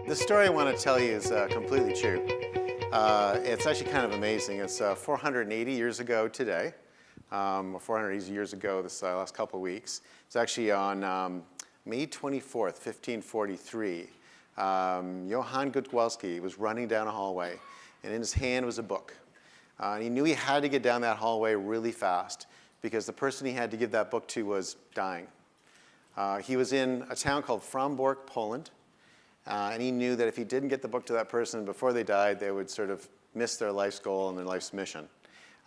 This story I want to tell you is completely true. It's actually kind of amazing. It's 480 years ago today, or 480 years ago this last couple of weeks. It's actually on May 24th, 1543. Johann Gutwalski was running down a hallway, and in his hand was a book. And he knew he had to get down that hallway really fast because the person he had to give that book to was dying. He was in a town called Frombork, Poland. And he knew that if he didn't get the book to that person before they died, they would sort of miss their life's goal and their life's mission.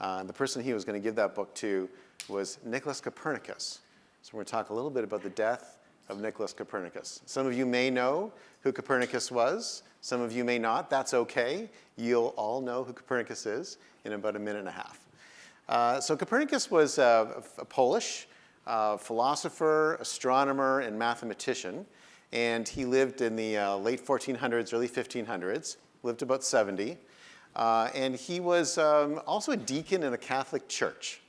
And the person he was going to give that book to was Nicholas Copernicus. So we're going to talk a little bit about the death of Nicholas Copernicus. Some of you may know who Copernicus was. Some of you may not. That's okay. You'll all know who Copernicus is in about a minute and a half. So Copernicus was a Polish philosopher, astronomer, and mathematician. And he lived in the late 1400s, early 1500s, lived about 70. And he was also a deacon in a Catholic church.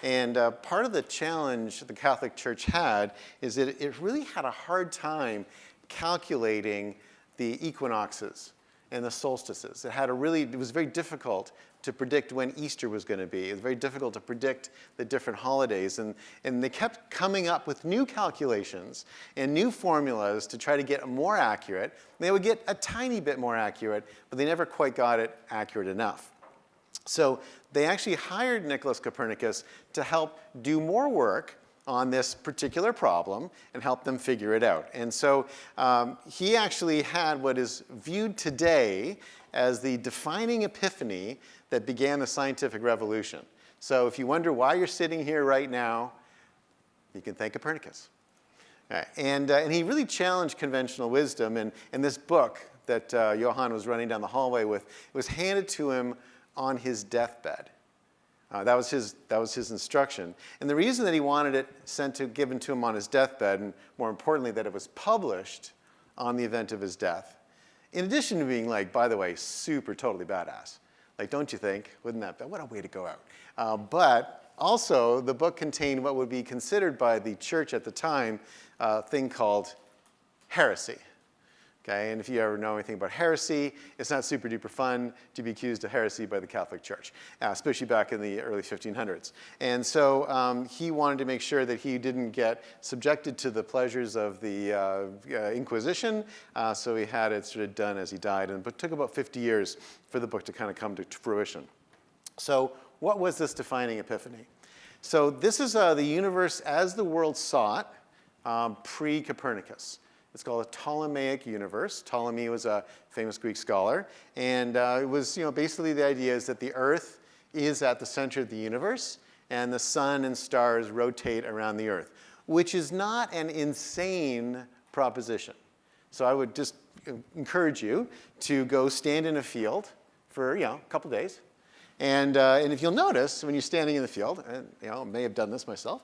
And part of the challenge the Catholic Church had is that it really had a hard time calculating the equinoxes and the solstices. It was very difficult to predict when Easter was going to be. It was very difficult to predict the different holidays. And they kept coming up with new calculations and new formulas to try to get more accurate. They would get a tiny bit more accurate, but they never quite got it accurate enough. So they actually hired Nicholas Copernicus to help do more work on this particular problem and help them figure it out. And so he actually had what is viewed today as the defining epiphany that began the scientific revolution. So if you wonder why you're sitting here right now, you can thank Copernicus. And he really challenged conventional wisdom. And this book that Johann was running down the hallway with, it was handed to him on his deathbed. That was his instruction. And the reason that he wanted it given to him on his deathbed, and more importantly, that it was published on the event of his death, in addition to being, like, by the way, super totally badass. Like, don't you think? Wouldn't that be? What a way to go out. But also, the book contained what would be considered by the church at the time a thing called heresy. Okay, and if you ever know anything about heresy, it's not super duper fun to be accused of heresy by the Catholic Church, especially back in the early 1500s. And so he wanted to make sure that he didn't get subjected to the pleasures of the Inquisition, so he had it sort of done as he died. And it took about 50 years for the book to kind of come to fruition. So what was this defining epiphany? So this is the universe as the world saw it pre-Copernicus. It's called a Ptolemaic universe. Ptolemy was a famous Greek scholar. And it was, basically the idea is that the Earth is at the center of the universe, and the sun and stars rotate around the Earth, which is not an insane proposition. So I would just encourage you to go stand in a field for, a couple days. And if you'll notice, when you're standing in the field, and I may have done this myself,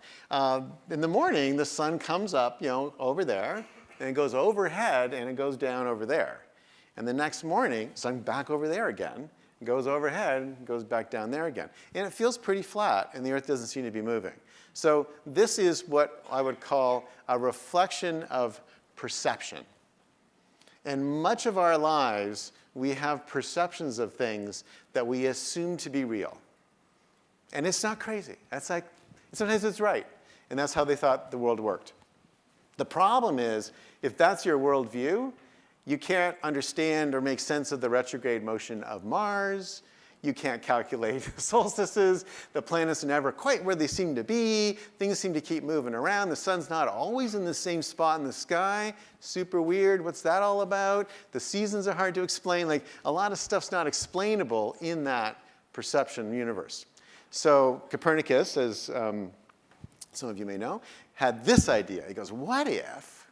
in the morning, the sun comes up, over there, and it goes overhead, and it goes down over there. And the next morning, sun back over there again, goes overhead, goes back down there again. And it feels pretty flat, and the Earth doesn't seem to be moving. So this is what I would call a reflection of perception. And much of our lives, we have perceptions of things that we assume to be real. And it's not crazy. Sometimes it's right. And that's how they thought the world worked. The problem is, if that's your worldview, you can't understand or make sense of the retrograde motion of Mars. You can't calculate solstices. The planets are never quite where they seem to be. Things seem to keep moving around. The sun's not always in the same spot in the sky. Super weird. What's that all about? The seasons are hard to explain. Like, a lot of stuff's not explainable in that perception universe. So Copernicus, as some of you may know, had this idea. He goes, what if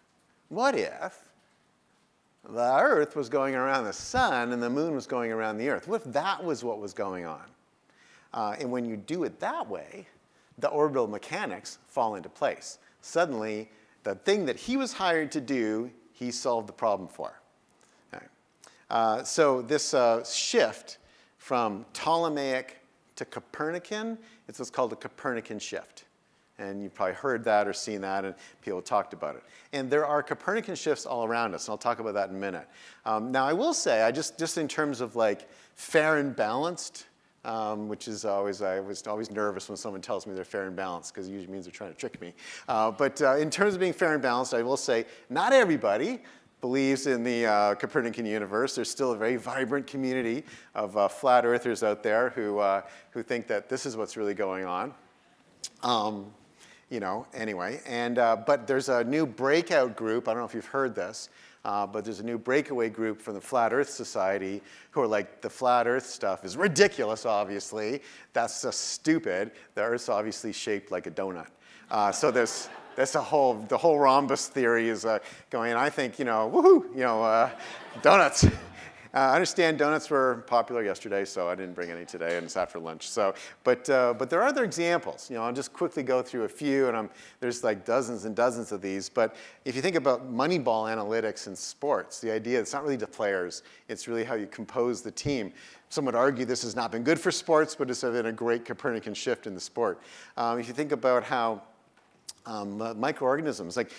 the Earth was going around the sun and the moon was going around the Earth? What if that was what was going on? And when you do it that way, the orbital mechanics fall into place. Suddenly, the thing that he was hired to do, he solved the problem for. Okay. So this shift from Ptolemaic to Copernican, it's what's called the Copernican shift. And you've probably heard that or seen that, and people talked about it. And there are Copernican shifts all around us, and I'll talk about that in a minute. Now, I will say, just in terms of like fair and balanced, which is always, I was always nervous when someone tells me they're fair and balanced, because it usually means they're trying to trick me. But in terms of being fair and balanced, I will say not everybody believes in the Copernican universe. There's still a very vibrant community of flat earthers out there who think that this is what's really going on. Anyway, but there's a new breakout group. I don't know if you've heard this, but there's a new breakaway group from the Flat Earth Society who are like, the flat Earth stuff is ridiculous, obviously. That's just stupid. The Earth's obviously shaped like a donut. So that's the whole rhombus theory is going, and I think, woohoo, donuts. I understand donuts were popular yesterday, so I didn't bring any today, and it's after lunch. So, but there are other examples. I'll just quickly go through a few, and there's like dozens and dozens of these. But if you think about Moneyball analytics in sports, the idea it's not really the players; it's really how you compose the team. Some would argue this has not been good for sports, but it's been a great Copernican shift in the sport. If you think about how microorganisms, like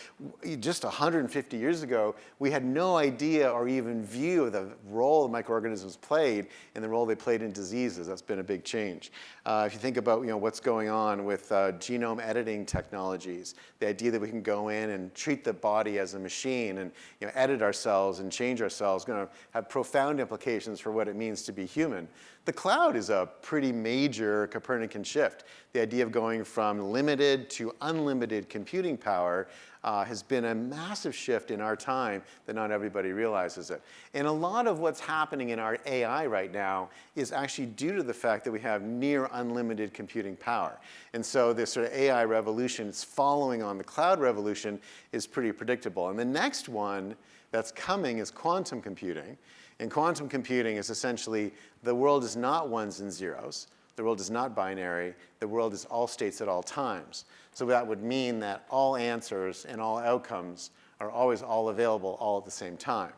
just 150 years ago, we had no idea or even view of the role microorganisms played and the role they played in diseases. That's been a big change. If you think about what's going on with genome editing technologies, the idea that we can go in and treat the body as a machine and edit ourselves and change ourselves, going to have profound implications for what it means to be human. The cloud is a pretty major Copernican shift. The idea of going from limited to unlimited computing power has been a massive shift in our time that not everybody realizes it. And a lot of what's happening in our AI right now is actually due to the fact that we have near unlimited computing power. And so this sort of AI revolution, it's following on the cloud revolution, is pretty predictable. And the next one that's coming is quantum computing. And quantum computing is essentially the world is not ones and zeros. The world is not binary. The world is all states at all times. So that would mean that all answers and all outcomes are always all available all at the same time.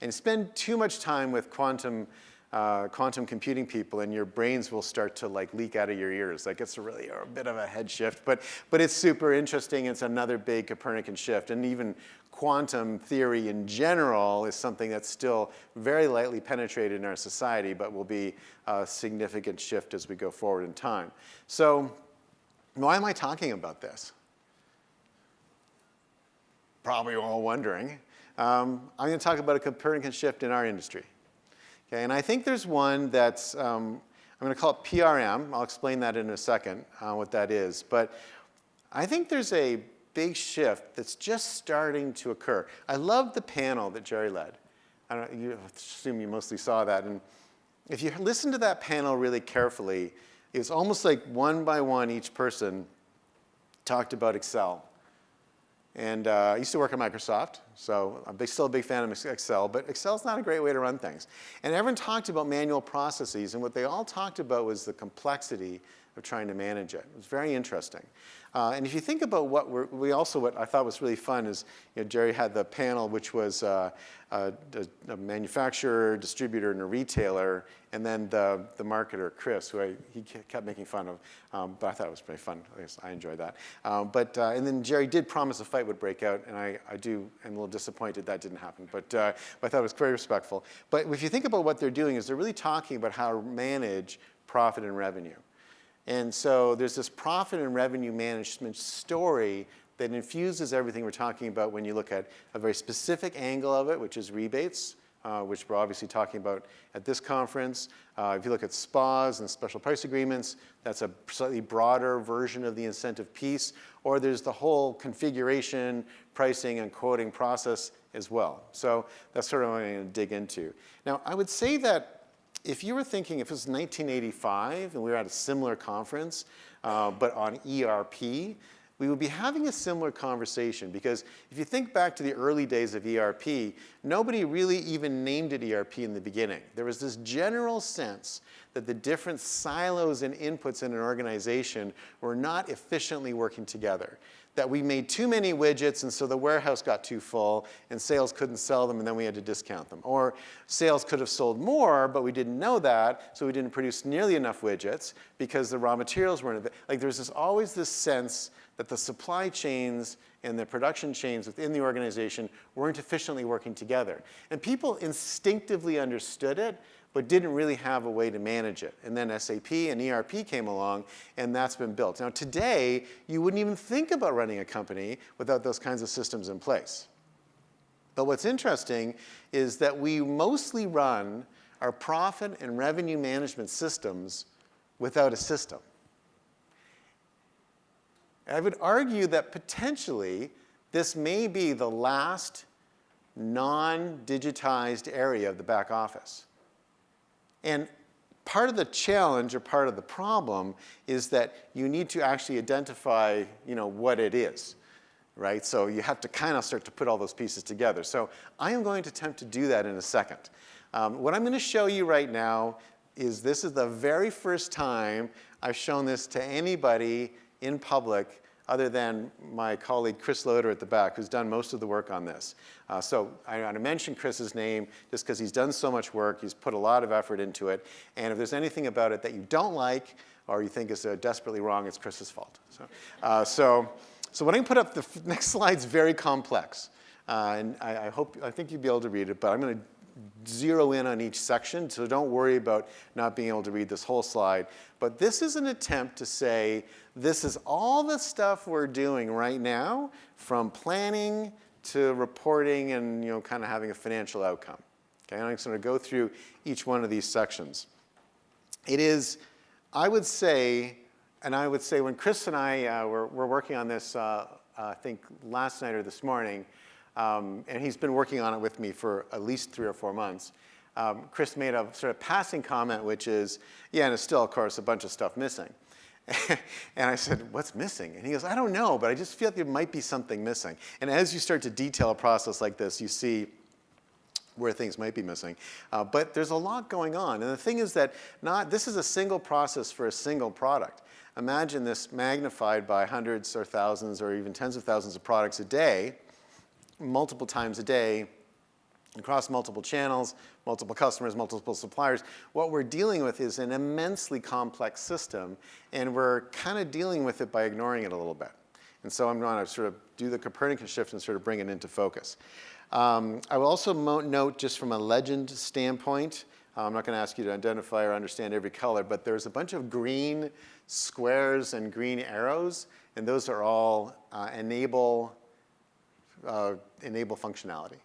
And spend too much time with quantum computing people, and your brains will start to like leak out of your ears. Like it's a bit of a head shift, but it's super interesting. It's another big Copernican shift, and even quantum theory in general is something that's still very lightly penetrated in our society, but will be a significant shift as we go forward in time. So why am I talking about this? Probably all wondering. I'm going to talk about a Copernican shift in our industry. Okay, and I think there's one that's, I'm going to call it PRM. I'll explain that in a second, what that is. But I think there's a big shift that's just starting to occur. I love the panel that Jerry led. You assume you mostly saw that. And if you listen to that panel really carefully, it's almost like one by one each person talked about Excel. And I used to work at Microsoft, so I'm still a big fan of Excel, but Excel's not a great way to run things. And everyone talked about manual processes, and what they all talked about was the complexity of trying to manage it. It was very interesting. And if you think about what what I thought was really fun is, Jerry had the panel, which was a manufacturer, distributor, and a retailer, and then the marketer, Chris, who he kept making fun of, but I thought it was pretty fun. I guess I enjoyed that. And then Jerry did promise a fight would break out, and I'm a little disappointed that didn't happen, but I thought it was very respectful. But if you think about what they're doing is they're really talking about how to manage profit and revenue. And so there's this profit and revenue management story that infuses everything we're talking about when you look at a very specific angle of it, which is rebates, which we're obviously talking about at this conference. If you look at SPAs and special price agreements, that's a slightly broader version of the incentive piece. Or there's the whole configuration, pricing, and quoting process as well. So that's sort of what I'm going to dig into. Now, I would say that if you were thinking, if it was 1985 and we were at a similar conference, but on ERP, we would be having a similar conversation, because if you think back to the early days of ERP, nobody really even named it ERP in the beginning. There was this general sense that the different silos and inputs in an organization were not efficiently working together. That we made too many widgets, and so the warehouse got too full, and sales couldn't sell them, and then we had to discount them. Or sales could have sold more, but we didn't know that, so we didn't produce nearly enough widgets because the raw materials weren't. Like there's always this sense that the supply chains and the production chains within the organization weren't efficiently working together. And people instinctively understood it, but didn't really have a way to manage it. And then SAP and ERP came along, and that's been built. Now today, you wouldn't even think about running a company without those kinds of systems in place. But what's interesting is that we mostly run our profit and revenue management systems without a system. I would argue that potentially this may be the last non-digitized area of the back office. And part of the challenge or part of the problem is that you need to actually identify, what it is, right? So you have to kind of start to put all those pieces together. So I am going to attempt to do that in a second. What I'm going to show you right now is this is the very first time I've shown this to anybody in public other than my colleague Chris Loader at the back, who's done most of the work on this. So I want to mention Chris's name just because he's done so much work. He's put a lot of effort into it. And if there's anything about it that you don't like or you think is desperately wrong, it's Chris's fault. So what I'm going to put up, the next slide's very complex. And I think you'll be able to read it, but I'm going to zero in on each section, so don't worry about not being able to read this whole slide. But this is an attempt to say, this is all the stuff we're doing right now, from planning to reporting and kind of having a financial outcome. Okay, I'm just going to go through each one of these sections. It is, I would say when Chris and I were working on this, I think last night or this morning, and he's been working on it with me for at least 3 or 4 months. Chris made a sort of passing comment, which is, yeah, and it's still, of course, a bunch of stuff missing. And I said, what's missing? And he goes, I don't know, but I just feel like there might be something missing. And as you start to detail a process like this, you see where things might be missing. But there's a lot going on. And the thing is that this is a single process for a single product. Imagine this magnified by hundreds or thousands or even tens of thousands of products a day, multiple times a day, across multiple channels, multiple customers, multiple suppliers. What we're dealing with is an immensely complex system, and we're kind of dealing with it by ignoring it a little bit. And so I'm going to sort of do the Copernican shift and sort of bring it into focus. I will also note, just from a legend standpoint, I'm not going to ask you to identify or understand every color, but there's a bunch of green squares and green arrows, and those are all enable functionality.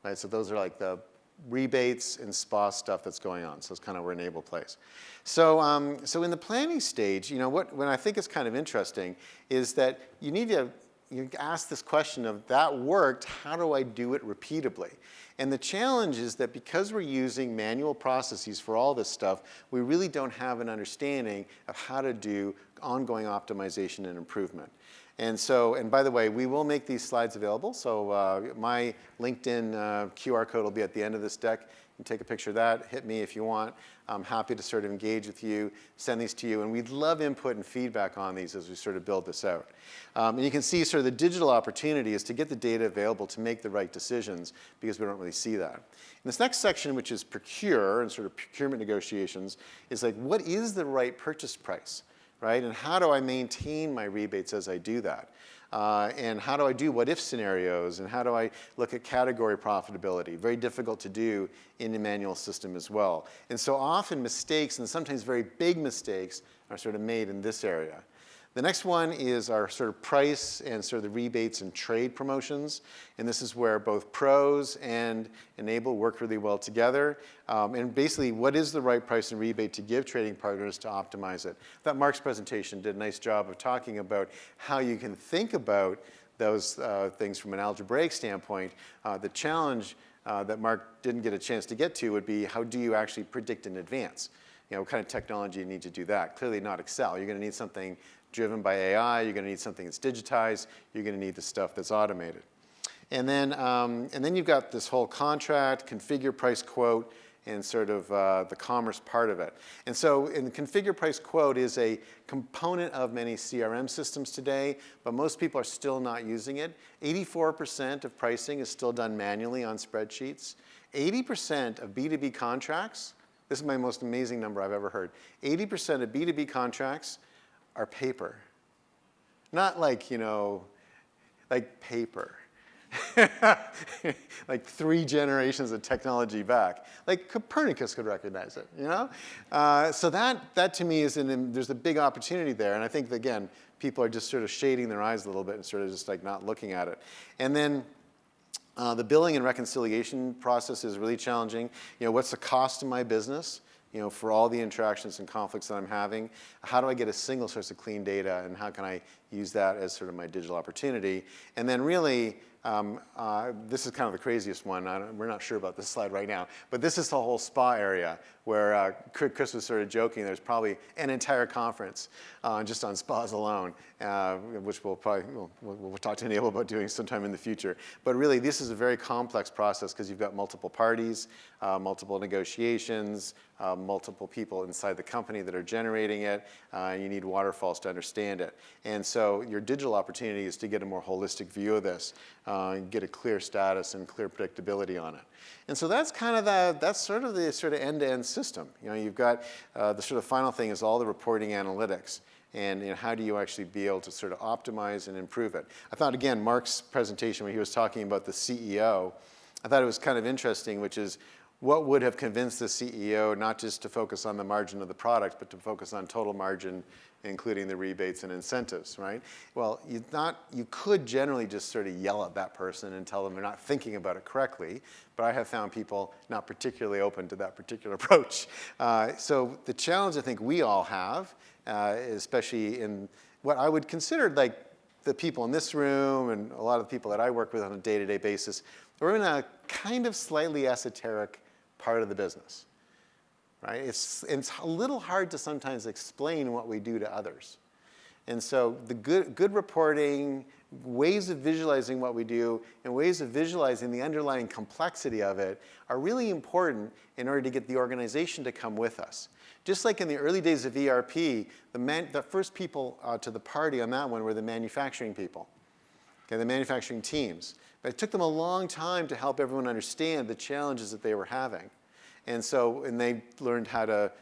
Right? So those are like the rebates and SPA stuff that's going on. So it's kind of where enable plays. So, so in the planning stage, when I think is kind of interesting is that you need to ask this question of, that worked, how do I do it repeatably? And the challenge is that because we're using manual processes for all this stuff, we really don't have an understanding of how to do ongoing optimization and improvement. And by the way, we will make these slides available. So my LinkedIn QR code will be at the end of this deck. You can take a picture of that, hit me if you want. I'm happy to sort of engage with you, send these to you. And we'd love input and feedback on these as we sort of build this out. And you can see sort of the digital opportunity is to get the data available to make the right decisions, because we don't really see that. In this next section, which is procure and sort of procurement negotiations, is like, what is the right purchase price? Right? And how do I maintain my rebates as I do that? And how do I do what-if scenarios? And how do I look at category profitability? Very difficult to do in the manual system as well. And so often mistakes, and sometimes very big mistakes, are sort of made in this area. The next one is our sort of price and sort of the rebates and trade promotions. And this is where both pros and enable work really well together. And basically, what is the right price and rebate to give trading partners to optimize it? That Mark's presentation did a nice job of talking about how you can think about those things from an algebraic standpoint. The challenge that Mark didn't get a chance to get to would be, how do you actually predict in advance? What kind of technology you need to do that? Clearly not Excel. You're going to need something driven by AI. You're going to need something that's digitized. You're going to need the stuff that's automated. And then you've got this whole contract, configure, price, quote, and sort of the commerce part of it. And so in the configure, price, quote is a component of many CRM systems today, but most people are still not using it. 84% of pricing is still done manually on spreadsheets. 80% of B2B contracts, this is my most amazing number I've ever heard, 80% of B2B contracts are paper. Not like, like paper. Like 3 generations of technology back. Like Copernicus could recognize it, So that to me there's a big opportunity there. And I think, again, people are just sort of shading their eyes a little bit and sort of just like not looking at it. And then the billing and reconciliation process is really challenging. What's the cost of my business? For all the interactions and conflicts that I'm having, how do I get a single source of clean data, and how can I use that as sort of my digital opportunity? And then really, this is kind of the craziest one. We're not sure about this slide right now, but this is the whole spa area where Chris was sort of joking. There's probably an entire conference just on spas alone, which we'll talk to Neil about doing sometime in the future. But really, this is a very complex process because you've got multiple parties, multiple negotiations, multiple people inside the company that are generating it, and you need waterfalls to understand it. And so your digital opportunity is to get a more holistic view of this, get a clear status and clear predictability on it. And so that's kind of the sort of end-to-end system. You've got the sort of final thing is all the reporting analytics. And how do you actually be able to sort of optimize and improve it? I thought, again, Mark's presentation when he was talking about the CEO, I thought it was kind of interesting, which is what would have convinced the CEO not just to focus on the margin of the product, but to focus on total margin, including the rebates and incentives, right? Well, you could generally just sort of yell at that person and tell them they're not thinking about it correctly, but I have found people not particularly open to that particular approach. So the challenge I think we all have, especially in what I would consider like the people in this room and a lot of the people that I work with on a day-to-day basis, we're in a kind of slightly esoteric part of the business, right? It's a little hard to sometimes explain what we do to others. And so the good reporting, ways of visualizing what we do, and ways of visualizing the underlying complexity of it are really important in order to get the organization to come with us. Just like in the early days of ERP, the first people to the party on that one were the manufacturing people, the manufacturing teams. But it took them a long time to help everyone understand the challenges that they were having. And they learned how to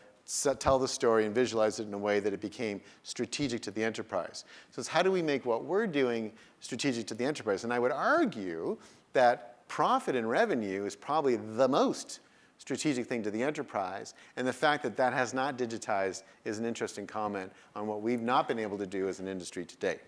tell the story and visualize it in a way that it became strategic to the enterprise. So it's how do we make what we're doing strategic to the enterprise? And I would argue that profit and revenue is probably the most strategic thing to the enterprise. And the fact that that has not digitized is an interesting comment on what we've not been able to do as an industry to date.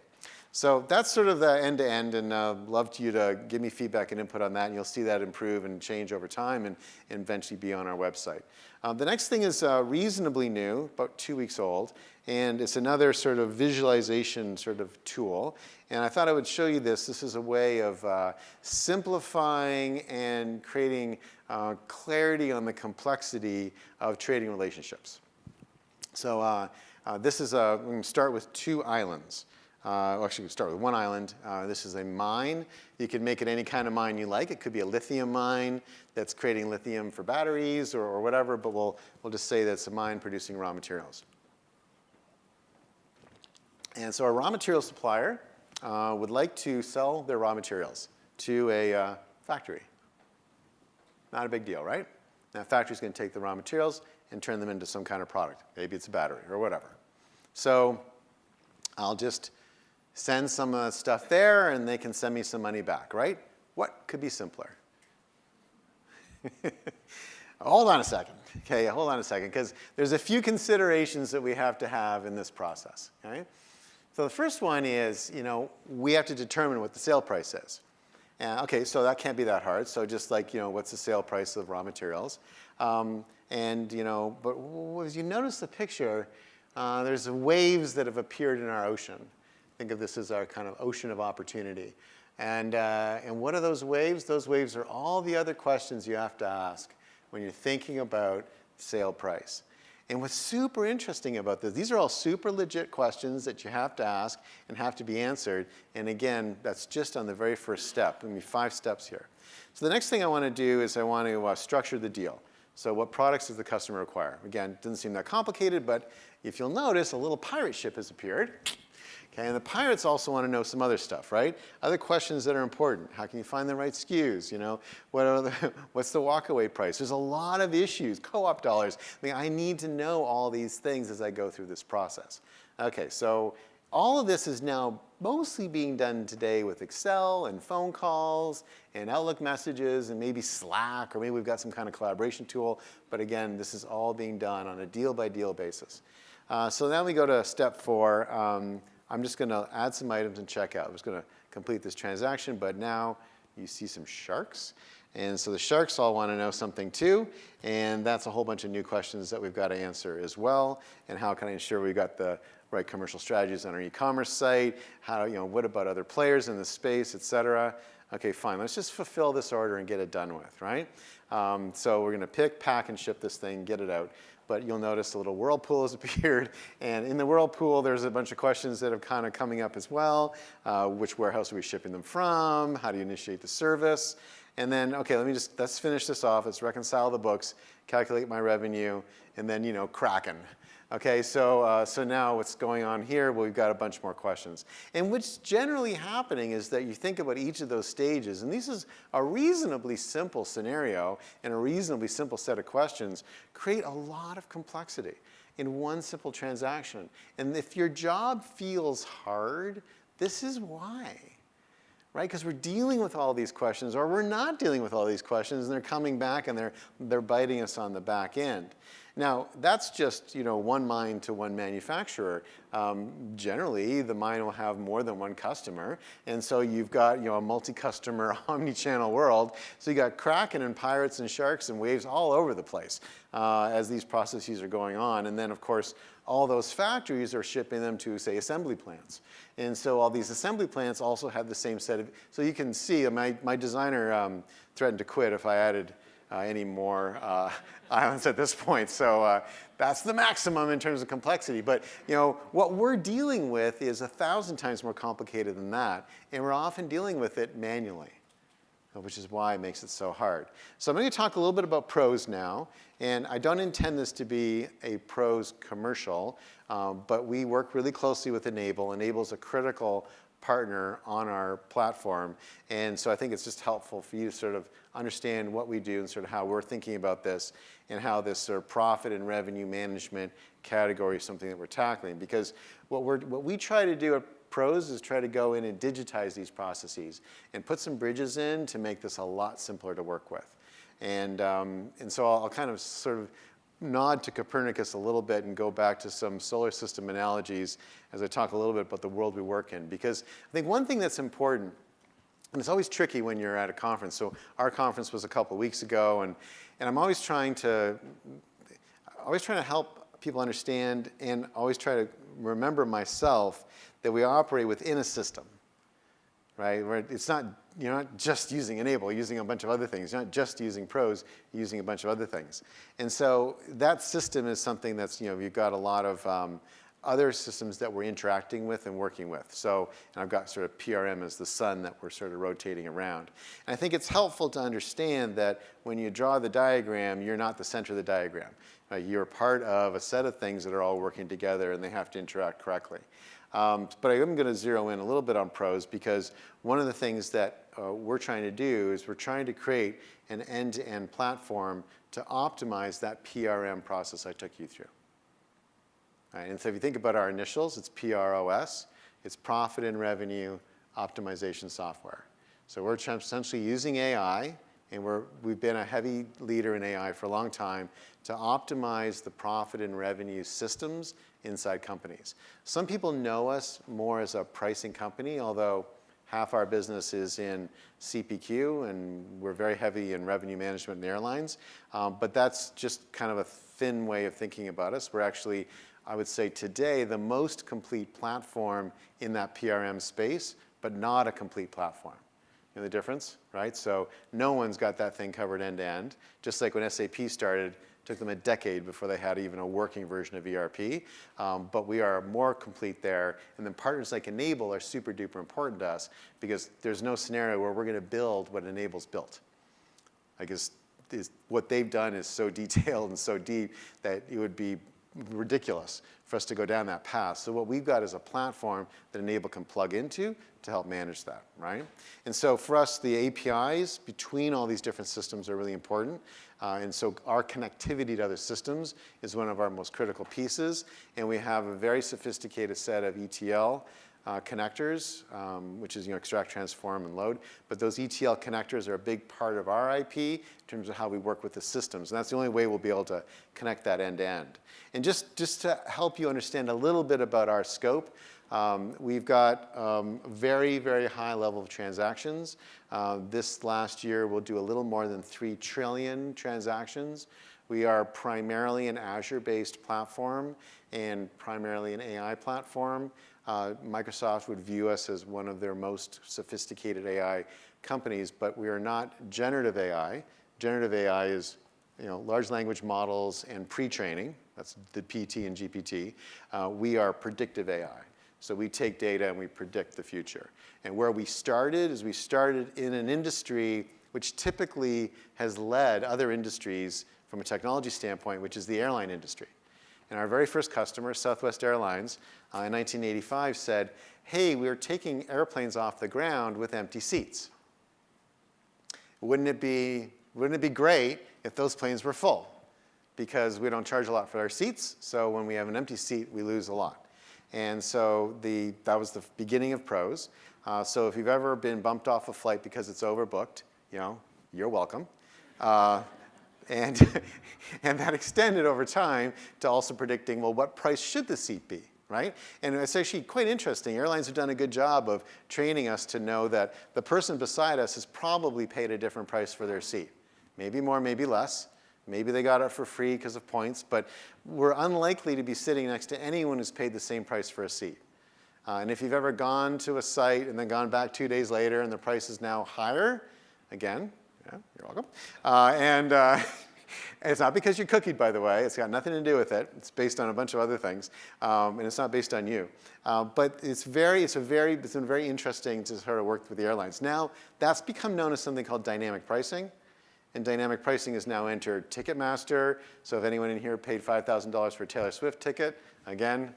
So that's sort of the end-to-end, and love you to give me feedback and input on that, and you'll see that improve and change over time and eventually be on our website. The next thing is reasonably new, about 2 weeks old, and it's another sort of visualization sort of tool. And I thought I would show you this. This is a way of simplifying and creating clarity on the complexity of trading relationships. So this is we're going to start with 2 islands. Actually, we start with 1 island. This is a mine. You can make it any kind of mine you like. It could be a lithium mine that's creating lithium for batteries or whatever, but we'll just say that it's a mine producing raw materials. And so our raw material supplier would like to sell their raw materials to a factory. Not a big deal, right? That factory's going to take the raw materials and turn them into some kind of product. Maybe it's a battery or whatever. So I'll just send some stuff there, and they can send me some money back, right? What could be simpler? Hold on a second. Okay, hold on a second, because there's a few considerations that we have to have in this process. Okay? So the first one is, we have to determine what the sale price is. Okay, so that can't be that hard. So just like, what's the sale price of raw materials? But as you notice the picture, there's waves that have appeared in our ocean. Think of this as our kind of ocean of opportunity. And what are those waves? Those waves are all the other questions you have to ask when you're thinking about sale price. And what's super interesting about this, these are all super legit questions that you have to ask and have to be answered. And again, that's just on the very first step. There'll be 5 steps here. So the next thing I want to do is I want to structure the deal. So what products does the customer require? Again, it doesn't seem that complicated, but if you'll notice, a little pirate ship has appeared. Okay, and the pirates also want to know some other stuff, right? Other questions that are important. How can you find the right SKUs? What's the walkaway price? There's a lot of issues. Co-op dollars. I need to know all these things as I go through this process. Okay, so All of this is now mostly being done today with Excel and phone calls and Outlook messages and maybe Slack, or maybe we've got some kind of collaboration tool. But again, this is all being done on a deal-by-deal basis. So now we go to step 4. I'm just going to add some items and check out. I'm just going to complete this transaction, but now you see some sharks. And so the sharks all want to know something too, and that's a whole bunch of new questions that we've got to answer as well. And how can I ensure we've got the right commercial strategies on our e-commerce site? How, what about other players in the space, et cetera? Okay, fine, let's just fulfill this order and get it done with, right? So we're going to pick, pack, and ship this thing, get it out. But you'll notice a little whirlpool has appeared. And in the whirlpool, there's a bunch of questions that are kind of coming up as well. Which warehouse are we shipping them from? How do you initiate the service? And then, okay, let's finish this off. Let's reconcile the books, calculate my revenue, and then, Kraken. Okay, so now what's going on here? Well, we've got a bunch more questions. And what's generally happening is that you think about each of those stages, and this is a reasonably simple scenario and a reasonably simple set of questions, create a lot of complexity in one simple transaction. And if your job feels hard, this is why. Right? Because we're dealing with all these questions, or we're not dealing with all these questions, and they're coming back and they're biting us on the back end. Now, that's just one mine to one manufacturer. Generally, the mine will have more than one customer, and so you've got a multi-customer, omni-channel world. So you got Kraken and pirates and sharks and waves all over the place as these processes are going on. And then, of course, all those factories are shipping them to, say, assembly plants. And so all these assembly plants also have the same set of, so you can see my designer threatened to quit if I added any more islands at this point. So that's the maximum in terms of complexity. But what we're dealing with is 1,000 times more complicated than that. And we're often dealing with it manually, which is why it makes it so hard. So I'm going to talk a little bit about pros now. And I don't intend this to be a pros commercial, but we work really closely with Enable. Enable's a critical partner on our platform. And so I think it's just helpful for you to sort of understand what we do and sort of how we're thinking about this and how this sort of profit and revenue management category is something that we're tackling. Because what we try to do at Pros is try to go in and digitize these processes and put some bridges in to make this a lot simpler to work with. And so I'll kind of sort of nod to Copernicus a little bit and go back to some solar system analogies as I talk a little bit about the world we work in. Because I think one thing that's important, and it's always tricky when you're at a conference. So our conference was a couple weeks ago, and I'm always trying to help people understand and always try to remember myself that we operate within a system, right? Where you're not just using Enable, you're using a bunch of other things. You're not just using Pros, you're using a bunch of other things. And so that system is something that's, you've got a lot of other systems that we're interacting with and working with. So, and I've got sort of PRM as the sun that we're sort of rotating around. And I think it's helpful to understand that when you draw the diagram, you're not the center of the diagram. You're part of a set of things that are all working together and they have to interact correctly. But I am going to zero in a little bit on Pros because one of the things that we're trying to do is we're trying to create an end-to-end platform to optimize that PRM process I took you through. Right, and so if you think about our initials, it's PROS. It's Profit and Revenue Optimization Software. So we're essentially using AI, and we've been a heavy leader in AI for a long time, to optimize the profit and revenue systems inside companies. Some people know us more as a pricing company, although half our business is in CPQ, and we're very heavy in revenue management and airlines. But that's just kind of a thin way of thinking about us. We're actually, I would say today, the most complete platform in that PRM space, but not a complete platform. You know the difference, right? So no one's got that thing covered end to end. Just like when SAP started, it took them a decade before they had even a working version of ERP. But we are more complete there. And then partners like Enable are super duper important to us because there's no scenario where we're going to build what Enable's built. I guess what they've done is so detailed and so deep that it would be ridiculous for us to go down that path. So what we've got is a platform that Enable can plug into to help manage that, right? And so for us, the APIs between all these different systems are really important. And so our connectivity to other systems is one of our most critical pieces. And we have a very sophisticated set of ETL connectors, which is extract, transform, and load. But those ETL connectors are a big part of our IP in terms of how we work with the systems. And that's the only way we'll be able to connect that end to end. And just to help you understand a little bit about our scope, we've got very, very high level of transactions. This last year, we'll do a little more than 3 trillion transactions. We are primarily an Azure-based platform and primarily an AI platform. Microsoft would view us as one of their most sophisticated AI companies, but we are not generative AI. Generative AI is large language models and pre-training. That's the PT and GPT. We are predictive AI. So we take data and we predict the future. And where we started is we started in an industry which typically has led other industries from a technology standpoint, which is the airline industry. And our very first customer, Southwest Airlines, in 1985 said, hey, we're taking airplanes off the ground with empty seats. Wouldn't it be great if those planes were full? Because we don't charge a lot for our seats, so when we have an empty seat, we lose a lot. And so that was the beginning of pros. So if you've ever been bumped off a flight because it's overbooked, you're welcome. And that extended over time to also predicting, well, what price should the seat be, right? And it's actually quite interesting. Airlines have done a good job of training us to know that the person beside us has probably paid a different price for their seat. Maybe more, maybe less. Maybe they got it for free because of points, but we're unlikely to be sitting next to anyone who's paid the same price for a seat. And if you've ever gone to a site and then gone back 2 days later and the price is now higher, again, yeah, you're welcome. And it's not because you're cookied, by the way. It's got nothing to do with it. It's based on a bunch of other things, and it's not based on you. But it's been very interesting to sort of work with the airlines. Now, that's become known as something called dynamic pricing. And dynamic pricing has now entered Ticketmaster. So if anyone in here paid $5,000 for a Taylor Swift ticket, again,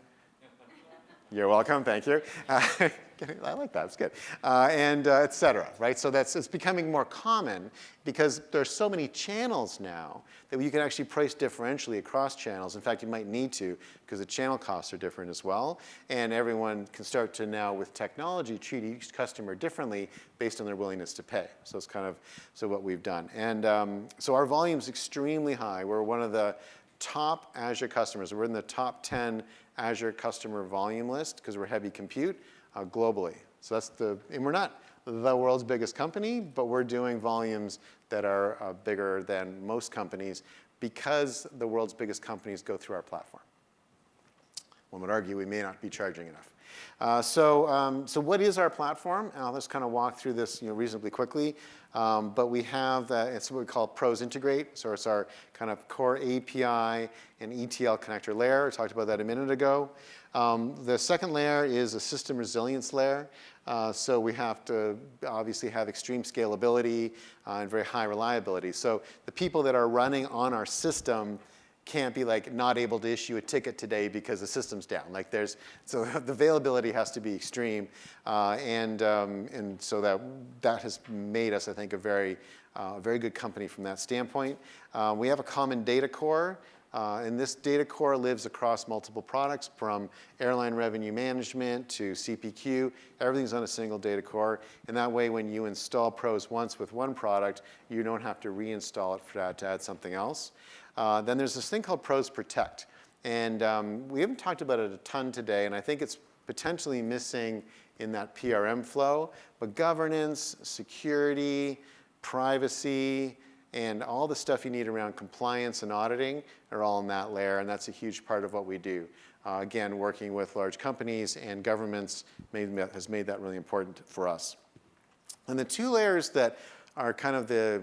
you're welcome, thank you. I like that, it's good. And et cetera, right? So it's becoming more common because there's so many channels now that you can actually price differentially across channels. In fact, you might need to because the channel costs are different as well. And everyone can start to now, with technology, treat each customer differently based on their willingness to pay. So it's kind of what we've done. And so our volume's extremely high. We're one of the top Azure customers. We're in the top 10 Azure customer volume list because we're heavy compute globally. So and we're not the world's biggest company, but we're doing volumes that are bigger than most companies because the world's biggest companies go through our platform. One would argue we may not be charging enough. So what is our platform? I'll just kind of walk through this reasonably quickly. But we have it's what we call Pros Integrate. So it's our kind of core API and ETL connector layer. I talked about that a minute ago. The second layer is a system resilience layer. So we have to obviously have extreme scalability and very high reliability. So the people that are running on our system can't be not able to issue a ticket today because the system's down. So the availability has to be extreme, and so that has made us, I think, a very good company from that standpoint. We have a common data core, and this data core lives across multiple products, from airline revenue management to CPQ. Everything's on a single data core, and that way, when you install Pros once with one product, you don't have to reinstall it to add something else. Then there's this thing called Pros Protect. And we haven't talked about it a ton today, and I think it's potentially missing in that PRM flow. But governance, security, privacy, and all the stuff you need around compliance and auditing are all in that layer, and that's a huge part of what we do. Again, working with large companies and governments has made that really important for us. And the two layers that are kind of the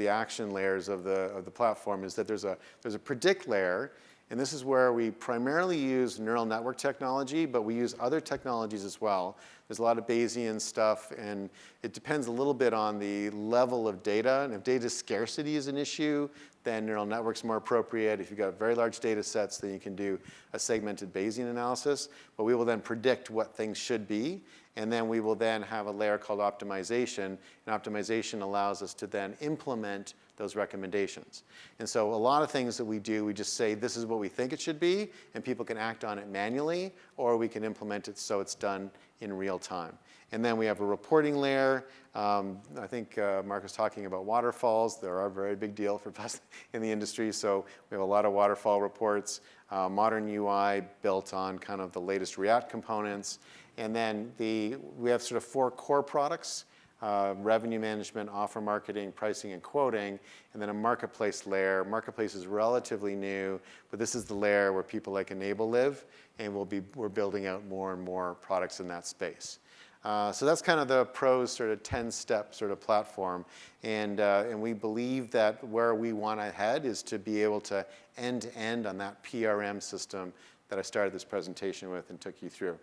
action layers of the platform is that there's a predict layer, And this is where we primarily use neural network technology, but we use other technologies as well. There's a lot of Bayesian stuff, and it depends a little bit on the level of data. And if data scarcity is an issue, then neural networks are more appropriate. If you've got very large data sets, then you can do a segmented Bayesian analysis. But we will then predict what things should be, and then we will then have a layer called optimization. And optimization allows us to then implement those recommendations. And so a lot of things that we do, we just say, this is what we think it should be, and people can act on it manually, or we can implement it so it's done in real time. And then we have a reporting layer. I think Mark was talking about waterfalls. They're a very big deal for us in the industry, so we have a lot of waterfall reports, modern UI built on kind of the latest React components. And then we have sort of 4 core products. Revenue management, offer marketing, pricing, and quoting, and then a marketplace layer. Marketplace is relatively new, but this is the layer where people like Enable live, and we're building out more and more products in that space. So that's kind of the Pros sort of 10-step sort of platform, and we believe that where we want to head is to be able to end-to-end on that PRM system that I started this presentation with and took you through.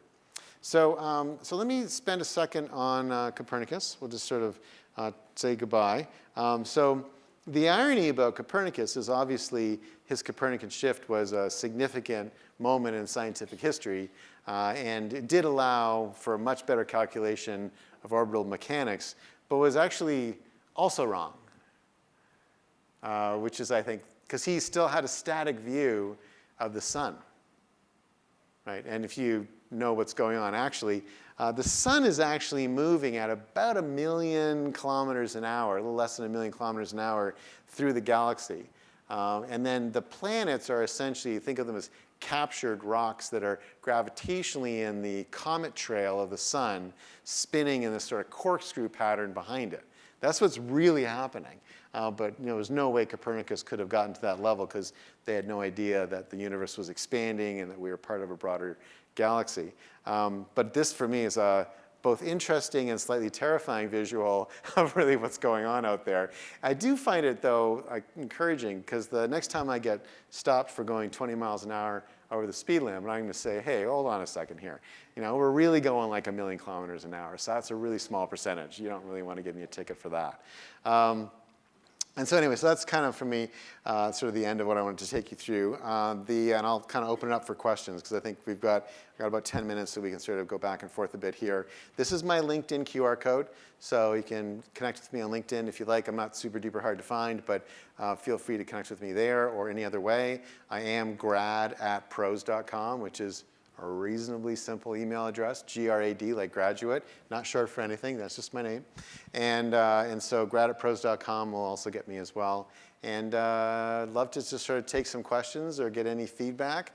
So let me spend a second on Copernicus. We'll just sort of say goodbye. So the irony about Copernicus is obviously his Copernican shift was a significant moment in scientific history, and it did allow for a much better calculation of orbital mechanics, but was actually also wrong, which is, I think, because he still had a static view of the sun, right? And if you know what's going on, actually, the sun is actually moving at about 1 million kilometers an hour, a little less than 1 million kilometers an hour through the galaxy. And then the planets are essentially, think of them as captured rocks that are gravitationally in the comet trail of the sun, spinning in this sort of corkscrew pattern behind it. That's what's really happening. But there's no way Copernicus could have gotten to that level because they had no idea that the universe was expanding and that we were part of a broader galaxy. But this, for me, is a both interesting and slightly terrifying visual of really what's going on out there. I do find it, though, encouraging, because the next time I get stopped for going 20 miles an hour over the speed limit, I'm going to say, hey, hold on a second here. We're really going like 1 million kilometers an hour, so that's a really small percentage. You don't really want to give me a ticket for that. And so anyway, so that's kind of, for me, sort of the end of what I wanted to take you through. And I'll kind of open it up for questions, because I think we've got about 10 minutes, so we can sort of go back and forth a bit here. This is my LinkedIn QR code, so you can connect with me on LinkedIn if you like. I'm not super duper hard to find, but feel free to connect with me there or any other way. I am grad@pros.com, which is a reasonably simple email address, G-R-A-D, like graduate, not short for anything, that's just my name. And so grad@pros.com will also get me as well. And I'd love to just sort of take some questions or get any feedback.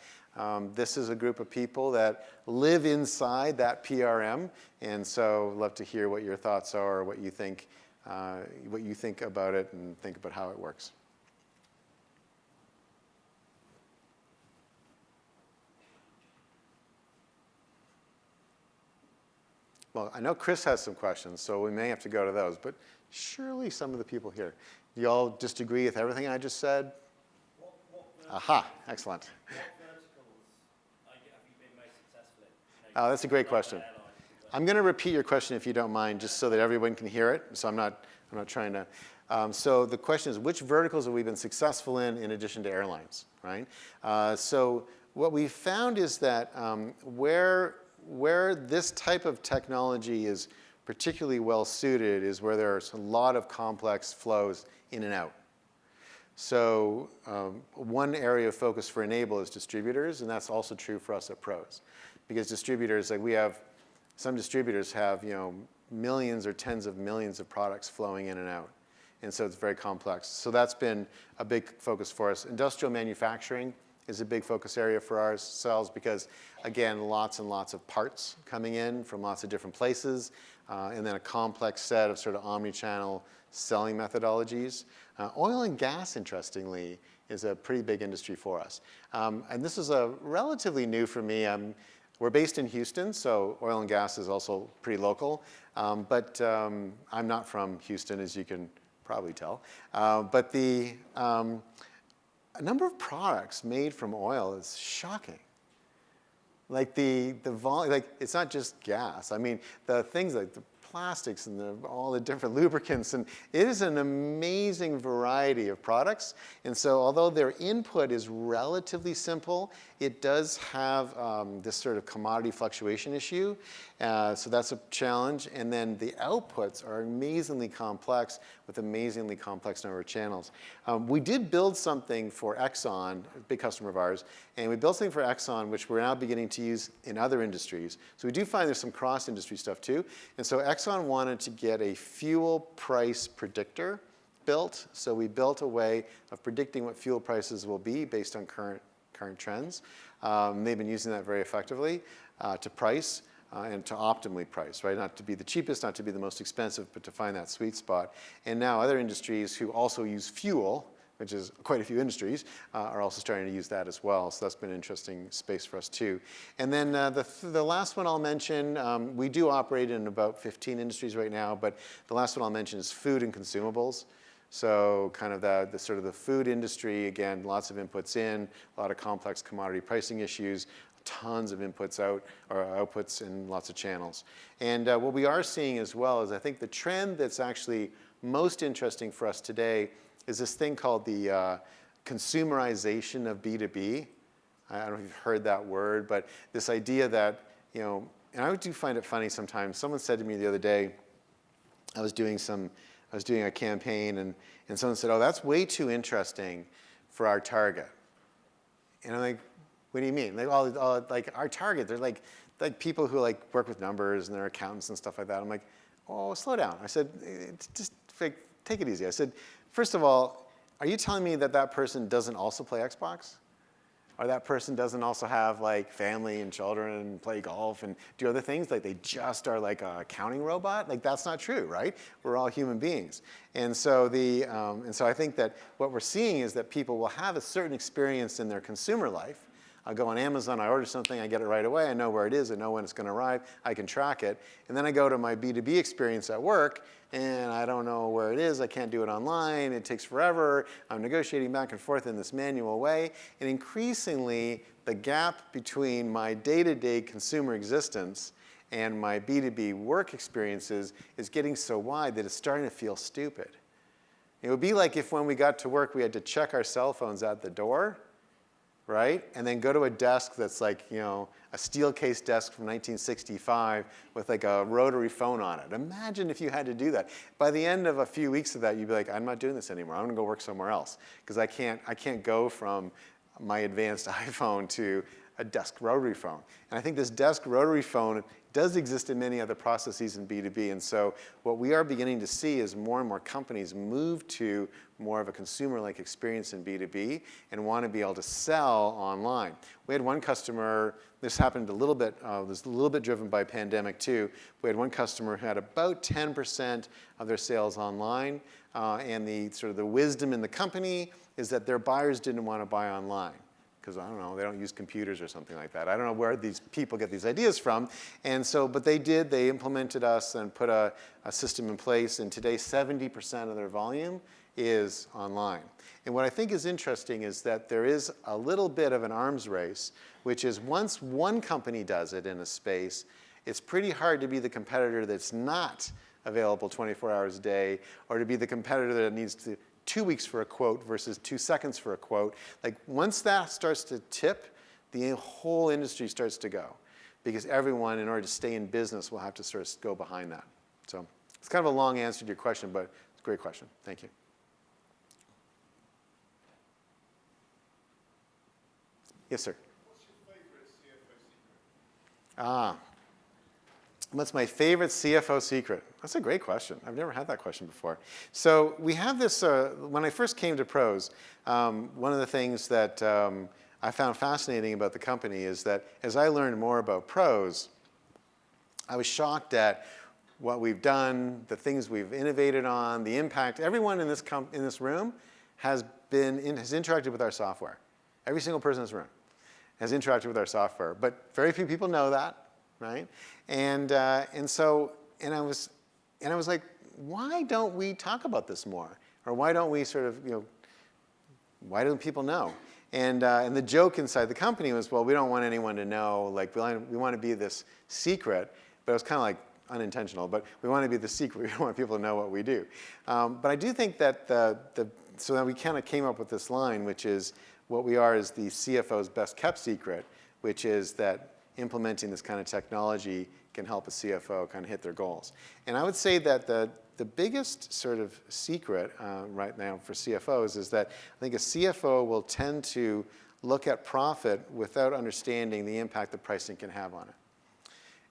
This is a group of people that live inside that PRM, and so I'd love to hear what your thoughts are, or what you think about it, and think about how it works. Well, I know Chris has some questions, so we may have to go to those, but surely some of the people here. Do you all just agree with everything I just said? Aha, excellent. What verticals have you been most successful in? Oh, that's a great question. I'm going to repeat your question if you don't mind, just so that everyone can hear it. So I'm not trying to. So the question is, which verticals have we been successful in addition to airlines, right? So what we found is that where this type of technology is particularly well suited is where there's a lot of complex flows in and out. So one area of focus for Enable is distributors, and that's also true for us at Pros. Because distributors, like some distributors have millions or tens of millions of products flowing in and out. And so it's very complex. So that's been a big focus for us. Industrial manufacturing is a big focus area for ourselves because, again, lots and lots of parts coming in from lots of different places, and then a complex set of sort of omni-channel selling methodologies. Oil and gas, interestingly, is a pretty big industry for us. And this is relatively new for me. We're based in Houston, so oil and gas is also pretty local. But I'm not from Houston, as you can probably tell. But number of products made from oil is shocking. Like the volume, like it's not just gas. I mean, the things like the plastics and all the different lubricants, and it is an amazing variety of products. And so although their input is relatively simple, it does have this sort of commodity fluctuation issue. So that's a challenge. And then the outputs are amazingly complex with amazingly complex number of channels. We did build something for Exxon, a big customer of ours, and we built something for Exxon which we're now beginning to use in other industries. So we do find there's some cross-industry stuff too. And so Exxon wanted to get a fuel price predictor built. So we built a way of predicting what fuel prices will be based on current trends. They've been using that very effectively to price and to optimally price, right? Not to be the cheapest, not to be the most expensive, but to find that sweet spot. And now other industries who also use fuel, which is quite a few industries, are also starting to use that as well. So that's been an interesting space for us too. And then the last one I'll mention, we do operate in about 15 industries right now, but the last one I'll mention is food and consumables. So kind of the sort of the food industry, again, lots of inputs in, a lot of complex commodity pricing issues, tons of inputs out, or outputs in lots of channels. And what we are seeing as well is I think the trend that's actually most interesting for us today is this thing called the consumerization of B2B. I don't know if you've heard that word, but this idea that, you know, and I do find it funny sometimes. Someone said to me the other day, I was doing a campaign, and someone said, oh, that's way too interesting for our target. And I'm like, what do you mean? Like, like our target, they're like people who like work with numbers and they're accountants and stuff like that. I'm like, oh, slow down. I said, just like, take it easy. I said, first of all, are you telling me that that person doesn't also play Xbox? Or that person doesn't also have like family and children and play golf and do other things? Like they just are like a accounting robot? Like that's not true, right? We're all human beings. And so I think that what we're seeing is that people will have a certain experience in their consumer life. I'll go on Amazon, I order something, I get it right away, I know where it is, I know when it's gonna arrive, I can track it. And then I go to my B2B experience at work, and I don't know where it is, I can't do it online, it takes forever, I'm negotiating back and forth in this manual way. And increasingly, the gap between my day-to-day consumer existence and my B2B work experiences is getting so wide that it's starting to feel stupid. It would be like if when we got to work, we had to check our cell phones at the door, right? And then go to a desk that's like, you know, a steel case desk from 1965 with like a rotary phone on it. Imagine if you had to do that. By the end of a few weeks of that, you'd be like, I'm not doing this anymore. I'm gonna go work somewhere else because I can't go from my advanced iPhone to a desk rotary phone. And I think this desk rotary phone does exist in many other processes in B2B. And so what we are beginning to see is more and more companies move to more of a consumer-like experience in B2B and want to be able to sell online. We had one customer, this happened a little bit, was a little bit driven by pandemic too. We had one customer who had about 10% of their sales online. And the sort of the wisdom in the company is that their buyers didn't want to buy online. Because I don't know, they don't use computers or something like that. I don't know where these people get these ideas from. And so, but they did, they implemented us and put a system in place. And today, 70% of their volume is online. And what I think is interesting is that there is a little bit of an arms race, which is once one company does it in a space, it's pretty hard to be the competitor that's not available 24 hours a day, or to be the competitor that needs to 2 weeks for a quote versus 2 seconds for a quote. Like once that starts to tip, the whole industry starts to go. Because everyone, in order to stay in business, will have to sort of go behind that. So it's kind of a long answer to your question, but it's a great question. Thank you. Yes, sir. What's your favorite CFO secret? What's my favorite CFO secret? That's a great question. I've never had that question before. So we have this, when I first came to Pros, one of the things that I found fascinating about the company is that as I learned more about Pros, I was shocked at what we've done, the things we've innovated on, the impact. Everyone in this room has interacted with our software. Every single person in this room has interacted with our software, but very few people know that. Right, and I was like, why don't we talk about this more, or why don't we sort of why don't people know? And the joke inside the company was, well, we don't want anyone to know. Like, we want to be this secret. But it was kind of like unintentional. But we want to be the secret. We don't want people to know what we do. But I do think that so then we kind of came up with this line, which is what we are is the CFO's best kept secret, which is that implementing this kind of technology can help a CFO kind of hit their goals. And I would say that the biggest sort of secret right now for CFOs is that I think a CFO will tend to look at profit without understanding the impact that pricing can have on it.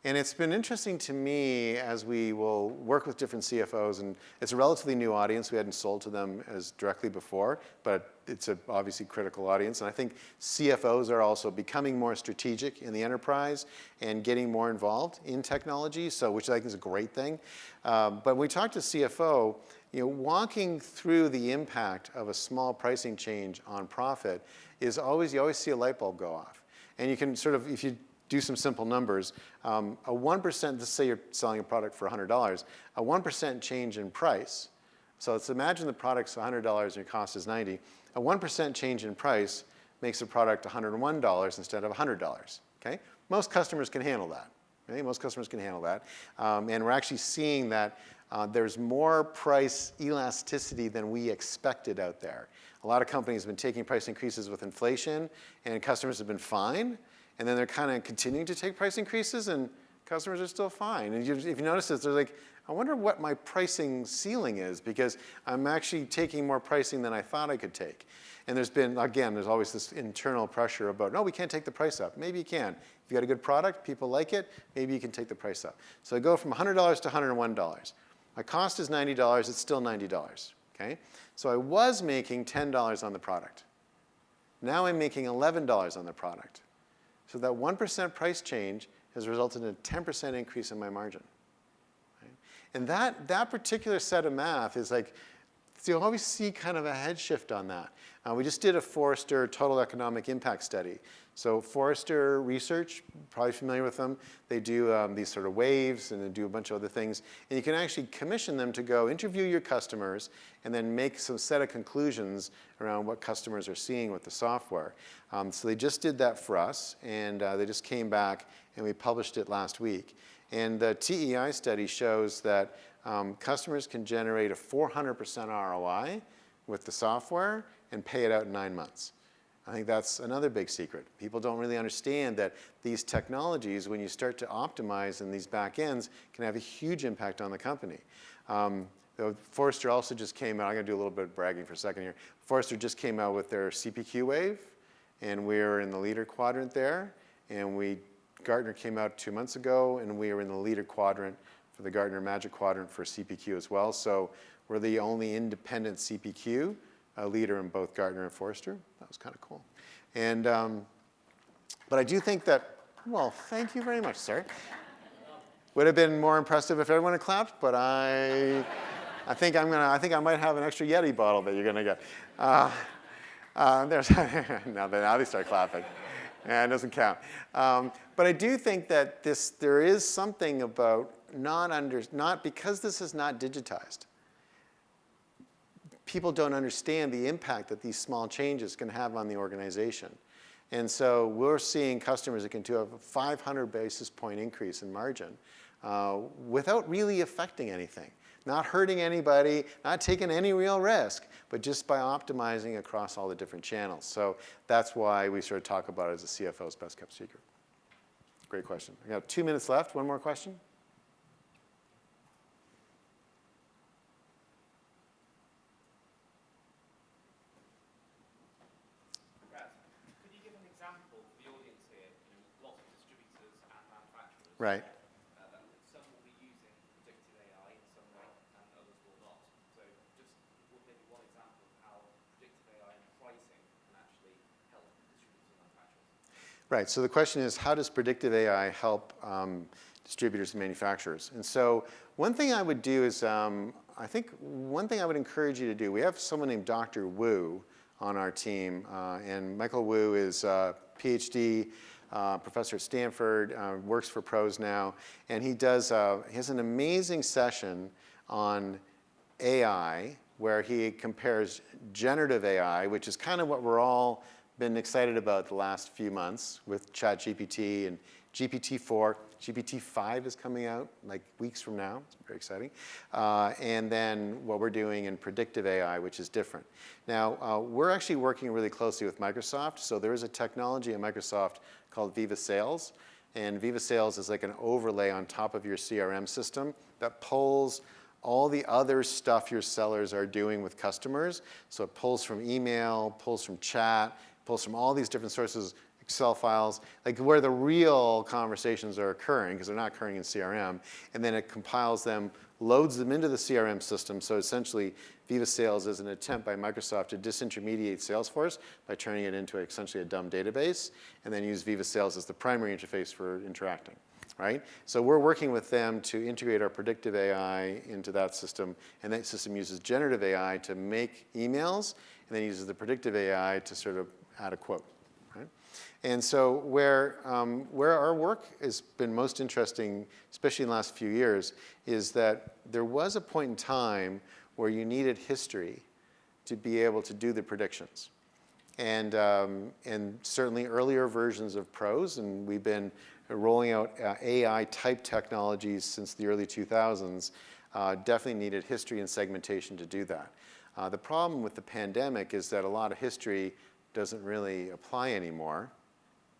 And it's been interesting to me as we will work with different CFOs, and it's a relatively new audience. We hadn't sold to them as directly before, but it's a obviously critical audience. And I think CFOs are also becoming more strategic in the enterprise and getting more involved in technology, so which I think is a great thing. But when we talk to CFO, walking through the impact of a small pricing change on profit is always, you always see a light bulb go off. And you can sort of, if you do some simple numbers, a 1%, let's say you're selling a product for $100, a 1% change in price, so let's imagine the product's $100 and your cost is $90, a 1% change in price makes the product $101 instead of $100, okay? Most customers can handle that, okay? Most customers can handle that. And we're actually seeing that there's more price elasticity than we expected out there. A lot of companies have been taking price increases with inflation, and customers have been fine. And then they're kind of continuing to take price increases, and customers are still fine. And if you notice this, they're like, I wonder what my pricing ceiling is, because I'm actually taking more pricing than I thought I could take. And there's been, again, there's always this internal pressure about, no, we can't take the price up. Maybe you can. If you got a good product, people like it, maybe you can take the price up. So I go from $100 to $101. My cost is $90, it's still $90, okay? So I was making $10 on the product. Now I'm making $11 on the product. So that 1% price change has resulted in a 10% increase in my margin. Right? And that particular set of math is like, so you always see kind of a head shift on that. We just did a Forrester Total Economic Impact study. So Forrester Research, probably familiar with them, they do these sort of waves and they do a bunch of other things. And you can actually commission them to go interview your customers and then make some set of conclusions around what customers are seeing with the software. So they just did that for us, and they just came back and we published it last week. And the TEI study shows that customers can generate a 400% ROI with the software and pay it out in 9 months. I think that's another big secret. People don't really understand that these technologies, when you start to optimize in these back ends, can have a huge impact on the company. Forrester also just came out, I'm going to do a little bit of bragging for a second here. Forrester just came out with their CPQ wave, and we're in the leader quadrant there. And Gartner came out 2 months ago, and we are in the leader quadrant for the Gartner Magic Quadrant for CPQ as well. So we're the only independent CPQ leader in both Gartner and Forrester. That was kind of cool. And, but I do think that, well, thank you very much, sir. Would have been more impressive if everyone had clapped, but I think I might have an extra Yeti bottle that you're gonna get. There's now they start clapping. Yeah, it doesn't count. But I do think that there is something about not because this is not digitized. People don't understand the impact that these small changes can have on the organization. And so we're seeing customers that can do a 500 basis point increase in margin without really affecting anything. Not hurting anybody, not taking any real risk, but just by optimizing across all the different channels. So that's why we sort of talk about it as a CFO's best kept secret. Great question. I got 2 minutes left. One more question? Right. Some will be using predictive AI in some way, and others will not. So just maybe one example of how predictive AI and pricing can actually help distributors and manufacturers. Right. So the question is, how does predictive AI help distributors and manufacturers? And so one thing I would do is, I think one thing I would encourage you to do, we have someone named Dr. Wu on our team, and Michael Wu is a PhD professor at Stanford, works for pros now, and he has an amazing session on AI where he compares generative AI, which is kind of what we're all been excited about the last few months with ChatGPT and GPT-4. GPT-5 is coming out like weeks from now. It's very exciting. And then what we're doing in predictive AI, which is different. Now, we're actually working really closely with Microsoft. So there is a technology at Microsoft called Viva Sales. And Viva Sales is like an overlay on top of your CRM system that pulls all the other stuff your sellers are doing with customers. So it pulls from email, pulls from chat, pulls from all these different sources, Excel files, like where the real conversations are occurring, because they're not occurring in CRM. And then it compiles them, loads them into the CRM system. So essentially, Viva Sales is an attempt by Microsoft to disintermediate Salesforce by turning it into essentially a dumb database, and then use Viva Sales as the primary interface for interacting. Right? So we're working with them to integrate our predictive AI into that system, and that system uses generative AI to make emails, and then uses the predictive AI to sort of add a quote. Right? And so where our work has been most interesting, especially in the last few years, is that there was a point in time where you needed history to be able to do the predictions. And certainly earlier versions of prose, and we've been rolling out AI-type technologies since the early 2000s, definitely needed history and segmentation to do that. The problem with the pandemic is that a lot of history doesn't really apply anymore,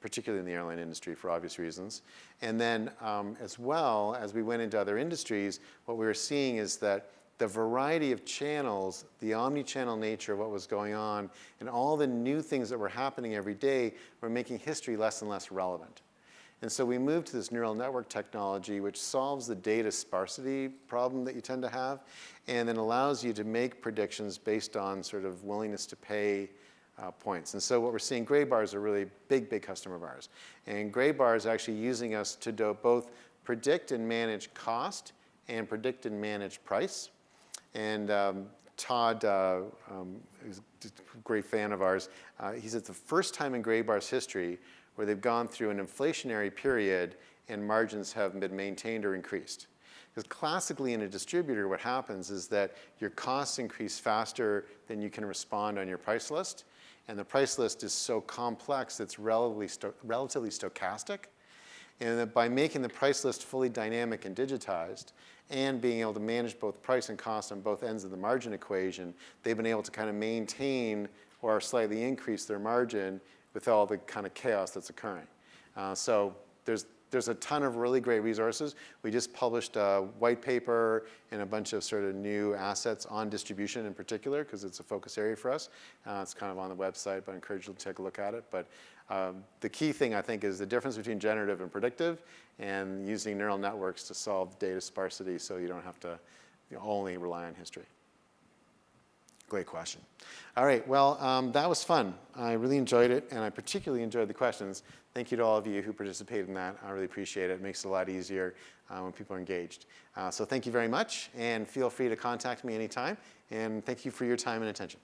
particularly in the airline industry for obvious reasons. And then as well, as we went into other industries, what we were seeing is that the variety of channels, the omni-channel nature of what was going on, and all the new things that were happening every day were making history less and less relevant. And so we moved to this neural network technology, which solves the data sparsity problem that you tend to have, and then allows you to make predictions based on sort of willingness to pay points. And so what we're seeing, Graybar is a really big, big customer of ours. And Graybar is actually using us to both predict and manage cost and predict and manage price. And Todd is a great fan of ours. He said it's the first time in Graybar's history where they've gone through an inflationary period and margins have been maintained or increased. Because classically in a distributor, what happens is that your costs increase faster than you can respond on your price list. And the price list is so complex, it's relatively stochastic. And that by making the price list fully dynamic and digitized, and being able to manage both price and cost on both ends of the margin equation, they've been able to kind of maintain or slightly increase their margin with all the kind of chaos that's occurring. So there's a ton of really great resources. We just published a white paper and a bunch of sort of new assets on distribution in particular, because it's a focus area for us. It's kind of on the website, but I encourage you to take a look at it. But the key thing, I think, is the difference between generative and predictive, and using neural networks to solve data sparsity so you don't have to only rely on history. Great question. All right, well, that was fun. I really enjoyed it, and I particularly enjoyed the questions. Thank you to all of you who participated in that. I really appreciate it. It makes it a lot easier when people are engaged. So thank you very much, and feel free to contact me anytime. And thank you for your time and attention.